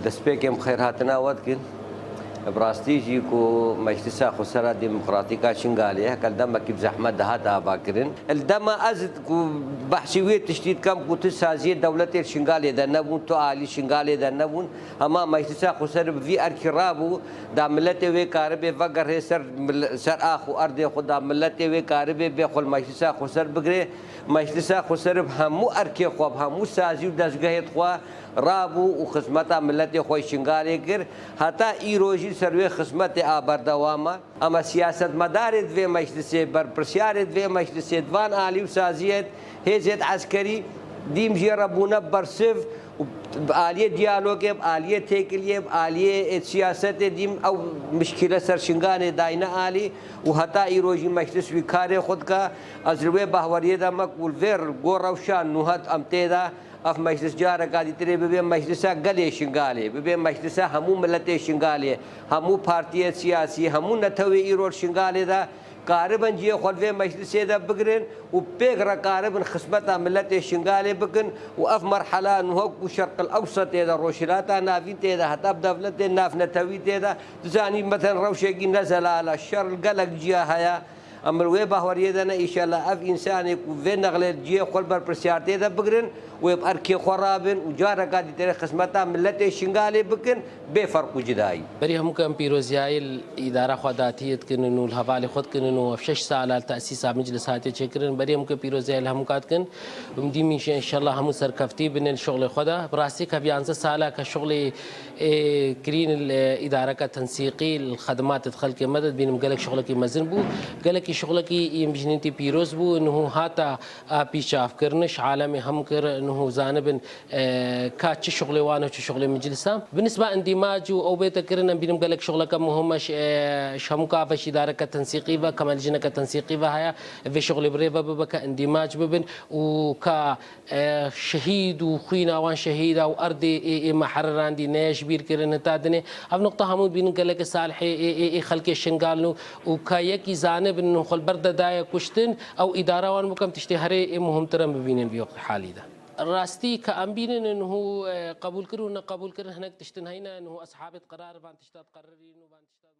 دەستپێکم خێرهاتنا وەتکرد براستیژی و مەجلیسا خسەرا دیموکراتیکا شنگالەیە کە دەمەکی بزەحمەت دەهات ئاباکردن دەمە ئەزت بەحسی وێ تشتیت کەم و تو سازیە دەولەتێک شنگالێدا نەبوون تو عالی شنگالێدا نەبوون ئەما مەجلیسا خسەر بڤی ئەرکی ڕابوو دا ملەتێ وێ کارە بێ ڤەگەڕێ سەر ئاخ و ئەردێ خۆدا ملەتێ وێ کارە بێ بێخۆل مەجلیسا خسەر بگرێ مەجلیسا خسەر هەموو ئەرکێ خۆ هەموو سازی و دەستگەهێت خوا رابوو و خزمەتا ملەتی خۆی شنگالێ کرد هەتا ئیرۆژی سەروێ خزمەتی ئابەردەوامە ئەمە سیاسەت مەدارێت وێ مەجلیسێ بەرپرسیارێت وێ مەجلیسێ دوان ئالی و سازیەت هێزێت عەسکەری دیم ژێڕەبوونە بەرسف ئالیە دیالۆگێ ئالیە تێکلیێ ئالیە سیاسەتێ دیم ئەو مشکلە سەرشنگانێ داینە ئالی و هەتا ئیرۆژی مەجلیسوی کارێ خودکە ئەزروێ باوەریەدا مەکولڤێر گۆڕەوشان نوهەت ئەم تێدا ئەف مەجلیس جارێکا دیترێ ببێ مەجلیسا گەلێ شنگالێ ببێ مەجلیسا هەموو ملەتێ شنگالێ هەموو پارتیە سیاسی هەموو نەتەوەی ئیرۆژ شنگالێدا کاربن جێ خۆلوێ مەجلیسێدا بگرن و پێکڕە کاربن خزمەتا ملەتێ شنگالێ بکن و ئەف مەرحەلا نوهەک و شەرق الئەوسەت تێدا ڕۆژهیلاتا ناوین تێدا هەتا دەوڵەتێ نافنەتەوی تێدا دزانی مەتەن ڕەوشێکی نەزەلالە شەڕ گەلک جیا هەیە ئەمروێ باوەریەدەنە ئیشەلە ئەف ئینسانێک و vê نەغلێت جێ خۆل بەرپرسیار تێدا بگرن وێ ئەرکێ خۆڕابن و جارێکا دیترێ خزمەتا ملەتێ شنگالێ بکن بێ فەرق و جدایی بەری هەموو کەم پیرۆزیایی ئیدارە خۆداتیەتکردن و هەواڵی خۆتکردن و 6 ساڵ تەسیسا مجلس هاتێ چێکردن بەری هەموو کە پیرۆزیایی لە هەموو کاتکن دیمیشە ئینشەڵڵا هەموو سەرکەفتی بنێن شغلی خۆدا بڕاستی کە 11 ساڵە کە شغلی کرین ئیدارەکە تەنسیقی الخدمات خەڵکی مەدەد بینم گەلێک شغلێکی مەزن بوو گەلێکی شغلێکی ئیمژنیتی پیرۆز بوو نهو هاتە پیشافکردنش عالمی هەم کرد نهو زانبن کات چ شغلی وانە و چ شغلی مجلسا بالنسبة اندماج أو بيت كرنا بينهم قالك شغلك مهمش شموكا فش إدارة كتنسيقي با كمال جنة كتنسيقي با هيا في شغل بريبا ببك اندماج ببن وكا شهيد وخينا وان شهيد أو أرضي محرر عندي ناش بير كرنا تادني أب نقطة همود بينهم قالك صالح خلك الشنقالنو وكا يكي زانب إنه خل برد دايا كشتن أو إدارة وان مكم تشتهري مهم ترى ببينين في وقت حالي ده راستي كأمبينن إنه قبول كرو قبول كره هناك تشتن هنا إنه أصحاب قرار بان تشتات قررين وبان تشتات